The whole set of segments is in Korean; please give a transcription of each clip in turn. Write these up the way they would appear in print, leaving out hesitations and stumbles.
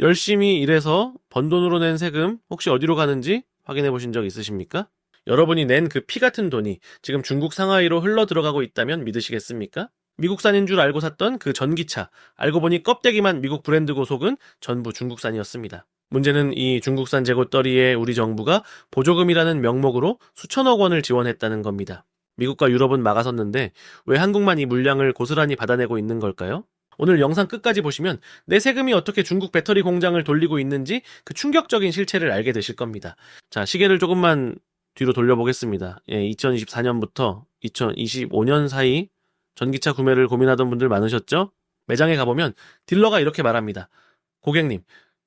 열심히 일해서 번 돈으로 낸 세금 혹시 어디로 가는지 확인해 보신 적 있으십니까? 여러분이 낸 그 피 같은 돈이 지금 중국 상하이로 흘러 들어가고 있다면 믿으시겠습니까? 미국산인 줄 알고 샀던 그 전기차, 알고 보니 껍데기만 미국 브랜드고 속은 전부 중국산이었습니다. 문제는 이 중국산 재고떨이에 우리 정부가 보조금이라는 명목으로 수천억 원을 지원했다는 겁니다. 미국과 유럽은 막아섰는데 왜 한국만 이 물량을 고스란히 받아내고 있는 걸까요? 오늘 영상 끝까지 보시면 내 세금이 어떻게 중국 배터리 공장을 돌리고 있는지 그 충격적인 실체를 알게 되실 겁니다. 자, 시계를 조금만 뒤로 돌려보겠습니다. 2024년부터 2025년 사이 전기차 구매를 고민하던 분들 많으셨죠? 매장에 가보면 딜러가 이렇게 말합니다. 고객님,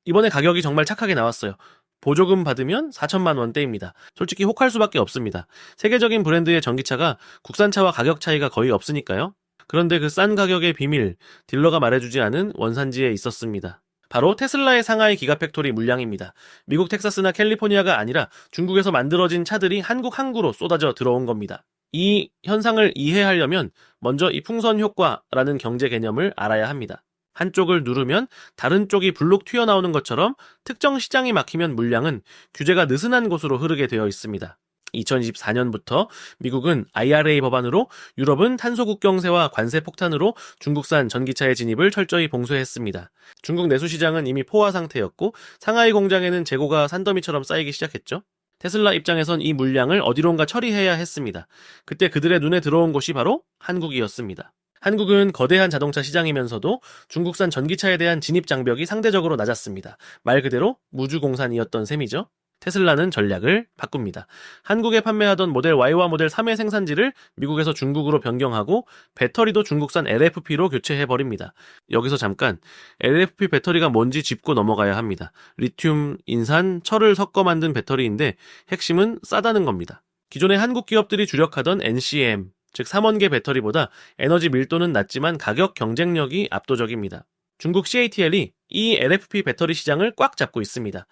이번에 가격이 정말 착하게 나왔어요. 보조금 받으면 4천만 원대입니다. 솔직히 혹할 수밖에 없습니다. 세계적인 브랜드의 전기차가 국산차와 가격 차이가 거의 없으니까요. 그런데 그 싼 가격의 비밀, 딜러가 말해주지 않은 원산지에 있었습니다. 바로 테슬라의 상하이 기가팩토리 물량입니다. 미국 텍사스나 캘리포니아가 아니라 중국에서 만들어진 차들이 한국 항구로 쏟아져 들어온 겁니다. 이 현상을 이해하려면 먼저 이 풍선 효과라는 경제 개념을 알아야 합니다. 한쪽을 누르면 다른 쪽이 불룩 튀어나오는 것처럼 특정 시장이 막히면 물량은 규제가 느슨한 곳으로 흐르게 되어 있습니다. 2024년부터 미국은 IRA 법안으로, 유럽은 탄소 국경세와 관세 폭탄으로 중국산 전기차의 진입을 철저히 봉쇄했습니다. 중국 내수 시장은 이미 포화 상태였고 상하이 공장에는 재고가 산더미처럼 쌓이기 시작했죠. 테슬라 입장에선 이 물량을 어디론가 처리해야 했습니다. 그때 그들의 눈에 들어온 곳이 바로 한국이었습니다. 한국은 거대한 자동차 시장이면서도 중국산 전기차에 대한 진입 장벽이 상대적으로 낮았습니다. 말 그대로 무주공산이었던 셈이죠. 테슬라는 전략을 바꿉니다. 한국에 판매하던 모델 Y와 모델 3의 생산지를 미국에서 중국으로 변경하고 배터리도 중국산 LFP로 교체해버립니다. 여기서 잠깐 LFP 배터리가 뭔지 짚고 넘어가야 합니다. 리튬, 인산, 철을 섞어 만든 배터리인데 핵심은 싸다는 겁니다. 기존의 한국 기업들이 주력하던 NCM, 즉 3원계 배터리보다 에너지 밀도는 낮지만 가격 경쟁력이 압도적입니다. 중국 CATL이 이 LFP 배터리 시장을 꽉 잡고 있습니다.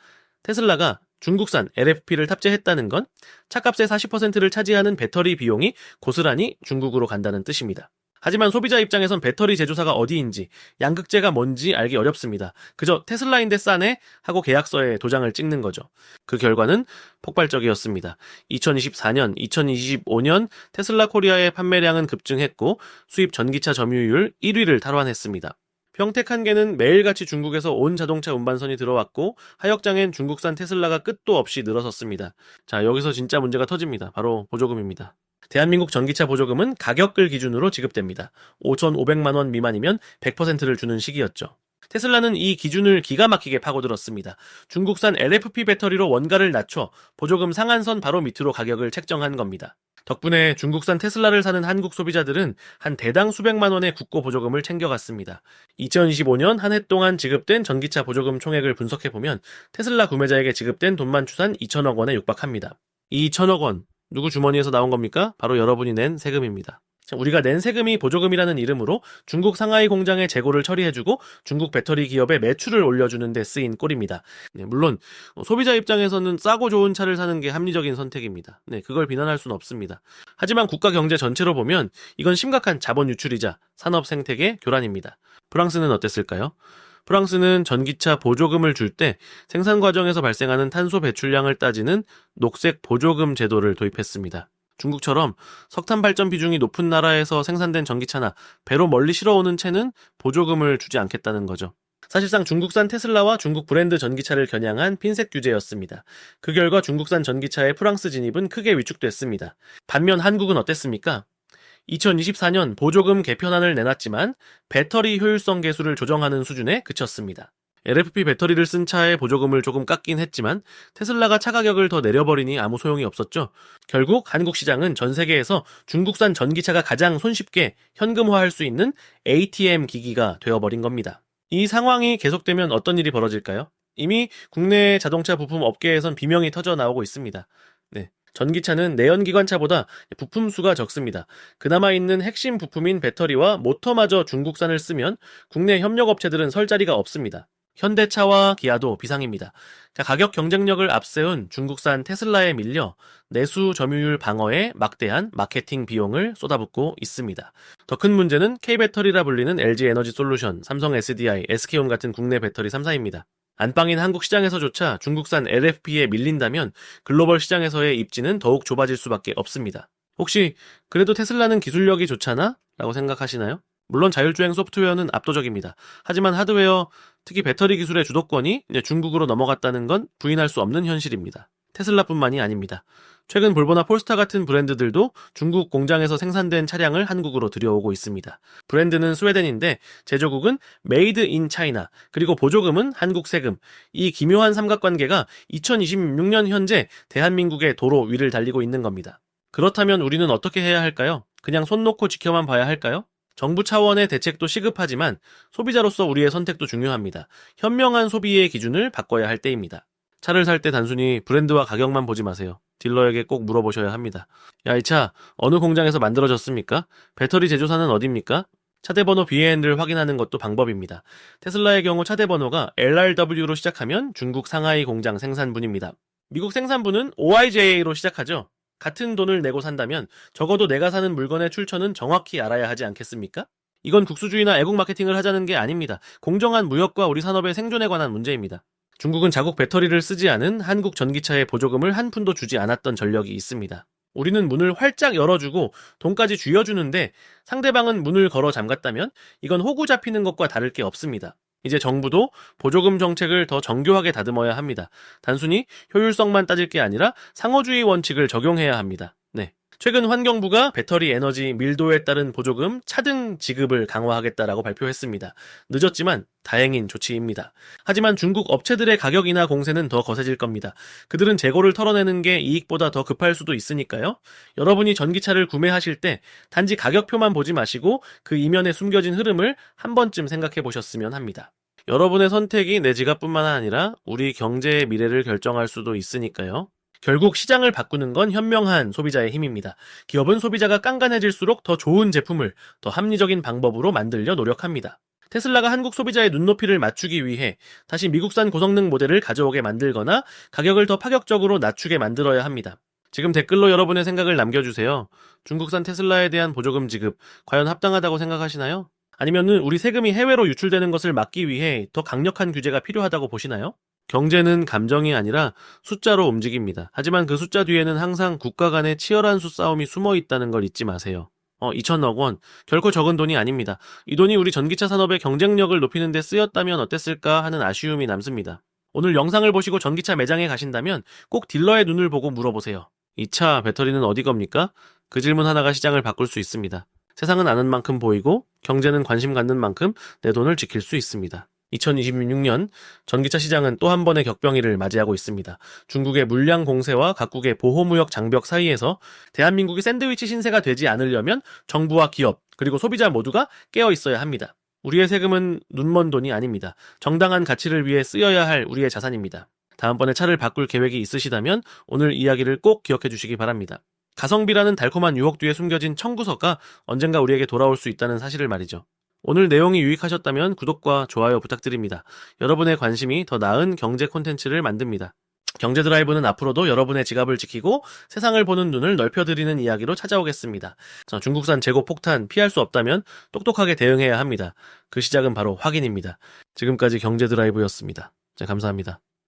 테슬라가 중국산 LFP를 탑재했다는 건 차값의 40%를 차지하는 배터리 비용이 고스란히 중국으로 간다는 뜻입니다. 하지만 소비자 입장에선 배터리 제조사가 어디인지, 양극재가 뭔지 알기 어렵습니다. 그저 테슬라인데 싸네? 하고 계약서에 도장을 찍는 거죠. 그 결과는 폭발적이었습니다. 2024년, 2025년 테슬라 코리아의 판매량은 급증했고 수입 전기차 점유율 1위를 탈환했습니다. 평택 한 개는 매일같이 중국에서 온 자동차 운반선이 들어왔고 하역장엔 중국산 테슬라가 끝도 없이 늘어섰습니다. 자, 여기서 진짜 문제가 터집니다. 바로 보조금입니다. 대한민국 전기차 보조금은 가격을 기준으로 지급됩니다. 5,500만 원 미만이면 100%를 주는 시기였죠. 테슬라는 이 기준을 기가 막히게 파고들었습니다. 중국산 LFP 배터리로 원가를 낮춰 보조금 상한선 바로 밑으로 가격을 책정한 겁니다. 덕분에 중국산 테슬라를 사는 한국 소비자들은 한 대당 수백만 원의 국고 보조금을 챙겨갔습니다. 2025년 한 해 동안 지급된 전기차 보조금 총액을 분석해보면 테슬라 구매자에게 지급된 돈만 추산 2천억 원에 육박합니다. 이 2천억 원, 누구 주머니에서 나온 겁니까? 바로 여러분이 낸 세금입니다. 우리가 낸 세금이 보조금이라는 이름으로 중국 상하이 공장의 재고를 처리해주고 중국 배터리 기업의 매출을 올려주는 데 쓰인 꼴입니다. 물론 소비자 입장에서는 싸고 좋은 차를 사는 게 합리적인 선택입니다. 그걸 비난할 수는 없습니다. 하지만 국가 경제 전체로 보면 이건 심각한 자본 유출이자 산업 생태계 교란입니다. 프랑스는 어땠을까요? 프랑스는 전기차 보조금을 줄 때 생산 과정에서 발생하는 탄소 배출량을 따지는 녹색 보조금 제도를 도입했습니다. 중국처럼 석탄 발전 비중이 높은 나라에서 생산된 전기차나 배로 멀리 실어오는 채는 보조금을 주지 않겠다는 거죠. 사실상 중국산 테슬라와 중국 브랜드 전기차를 겨냥한 핀셋 규제였습니다. 그 결과 중국산 전기차의 프랑스 진입은 크게 위축됐습니다. 반면 한국은 어땠습니까? 2024년 보조금 개편안을 내놨지만 배터리 효율성 계수를 조정하는 수준에 그쳤습니다. LFP 배터리를 쓴 차에 보조금을 조금 깎긴 했지만 테슬라가 차 가격을 더 내려버리니 아무 소용이 없었죠. 결국 한국 시장은 전 세계에서 중국산 전기차가 가장 손쉽게 현금화할 수 있는 ATM 기기가 되어버린 겁니다. 이 상황이 계속되면 어떤 일이 벌어질까요? 이미 국내 자동차 부품 업계에선 비명이 터져 나오고 있습니다. 전기차는 내연기관차보다 부품 수가 적습니다. 그나마 있는 핵심 부품인 배터리와 모터마저 중국산을 쓰면 국내 협력업체들은 설 자리가 없습니다. 현대차와 기아도 비상입니다. 가격 경쟁력을 앞세운 중국산 테슬라에 밀려 내수 점유율 방어에 막대한 마케팅 비용을 쏟아붓고 있습니다. 더 큰 문제는 K배터리라 불리는 LG에너지솔루션, 삼성 SDI, SK온 같은 국내 배터리 3사입니다. 안방인 한국 시장에서조차 중국산 LFP에 밀린다면 글로벌 시장에서의 입지는 더욱 좁아질 수밖에 없습니다. 혹시 그래도 테슬라는 기술력이 좋잖아? 라고 생각하시나요? 물론 자율주행 소프트웨어는 압도적입니다. 하지만 하드웨어, 특히 배터리 기술의 주도권이 이제 중국으로 넘어갔다는 건 부인할 수 없는 현실입니다. 테슬라뿐만이 아닙니다. 최근 볼보나 폴스타 같은 브랜드들도 중국 공장에서 생산된 차량을 한국으로 들여오고 있습니다. 브랜드는 스웨덴인데 제조국은 메이드 인 차이나, 그리고 보조금은 한국 세금. 이 기묘한 삼각관계가 2026년 현재 대한민국의 도로 위를 달리고 있는 겁니다. 그렇다면 우리는 어떻게 해야 할까요? 그냥 손 놓고 지켜만 봐야 할까요? 정부 차원의 대책도 시급하지만 소비자로서 우리의 선택도 중요합니다. 현명한 소비의 기준을 바꿔야 할 때입니다. 차를 살 때 단순히 브랜드와 가격만 보지 마세요. 딜러에게 꼭 물어보셔야 합니다. 야, 이 차 어느 공장에서 만들어졌습니까? 배터리 제조사는 어디입니까? 차대번호 BAN을 확인하는 것도 방법입니다. 테슬라의 경우 차대번호가 LRW로 시작하면 중국 상하이 공장 생산분입니다. 미국 생산분은 OIJA로 시작하죠. 같은 돈을 내고 산다면 적어도 내가 사는 물건의 출처는 정확히 알아야 하지 않겠습니까? 이건 국수주의나 애국 마케팅을 하자는 게 아닙니다. 공정한 무역과 우리 산업의 생존에 관한 문제입니다. 중국은 자국 배터리를 쓰지 않은 한국 전기차에 보조금을 한 푼도 주지 않았던 전력이 있습니다. 우리는 문을 활짝 열어주고 돈까지 쥐어주는데 상대방은 문을 걸어 잠갔다면 이건 호구 잡히는 것과 다를 게 없습니다. 이제 정부도 보조금 정책을 더 정교하게 다듬어야 합니다. 단순히 효율성만 따질 게 아니라 상호주의 원칙을 적용해야 합니다. 네. 최근 환경부가 배터리 에너지 밀도에 따른 보조금 차등 지급을 강화하겠다라고 발표했습니다. 늦었지만 다행인 조치입니다. 하지만 중국 업체들의 가격이나 공세는 더 거세질 겁니다. 그들은 재고를 털어내는 게 이익보다 더 급할 수도 있으니까요. 여러분이 전기차를 구매하실 때 단지 가격표만 보지 마시고 그 이면에 숨겨진 흐름을 한 번쯤 생각해 보셨으면 합니다. 여러분의 선택이 내 지갑뿐만 아니라 우리 경제의 미래를 결정할 수도 있으니까요. 결국 시장을 바꾸는 건 현명한 소비자의 힘입니다. 기업은 소비자가 깐깐해질수록 더 좋은 제품을 더 합리적인 방법으로 만들려 노력합니다. 테슬라가 한국 소비자의 눈높이를 맞추기 위해 다시 미국산 고성능 모델을 가져오게 만들거나 가격을 더 파격적으로 낮추게 만들어야 합니다. 지금 댓글로 여러분의 생각을 남겨주세요. 중국산 테슬라에 대한 보조금 지급 과연 합당하다고 생각하시나요? 아니면은 우리 세금이 해외로 유출되는 것을 막기 위해 더 강력한 규제가 필요하다고 보시나요? 경제는 감정이 아니라 숫자로 움직입니다. 하지만 그 숫자 뒤에는 항상 국가 간의 치열한 수싸움이 숨어 있다는 걸 잊지 마세요. 2천억 원. 결코 적은 돈이 아닙니다. 이 돈이 우리 전기차 산업의 경쟁력을 높이는 데 쓰였다면 어땠을까 하는 아쉬움이 남습니다. 오늘 영상을 보시고 전기차 매장에 가신다면 꼭 딜러의 눈을 보고 물어보세요. 이 차 배터리는 어디 겁니까? 그 질문 하나가 시장을 바꿀 수 있습니다. 세상은 아는 만큼 보이고 경제는 관심 갖는 만큼 내 돈을 지킬 수 있습니다. 2026년 전기차 시장은 또 한 번의 격변기를 맞이하고 있습니다. 중국의 물량 공세와 각국의 보호무역 장벽 사이에서 대한민국이 샌드위치 신세가 되지 않으려면 정부와 기업 그리고 소비자 모두가 깨어 있어야 합니다. 우리의 세금은 눈먼 돈이 아닙니다. 정당한 가치를 위해 쓰여야 할 우리의 자산입니다. 다음번에 차를 바꿀 계획이 있으시다면 오늘 이야기를 꼭 기억해 주시기 바랍니다. 가성비라는 달콤한 유혹 뒤에 숨겨진 청구서가 언젠가 우리에게 돌아올 수 있다는 사실을 말이죠. 오늘 내용이 유익하셨다면 구독과 좋아요 부탁드립니다. 여러분의 관심이 더 나은 경제 콘텐츠를 만듭니다. 경제 드라이브는 앞으로도 여러분의 지갑을 지키고 세상을 보는 눈을 넓혀드리는 이야기로 찾아오겠습니다. 중국산 재고 폭탄 피할 수 없다면 똑똑하게 대응해야 합니다. 그 시작은 바로 확인입니다. 지금까지 경제 드라이브였습니다. 감사합니다.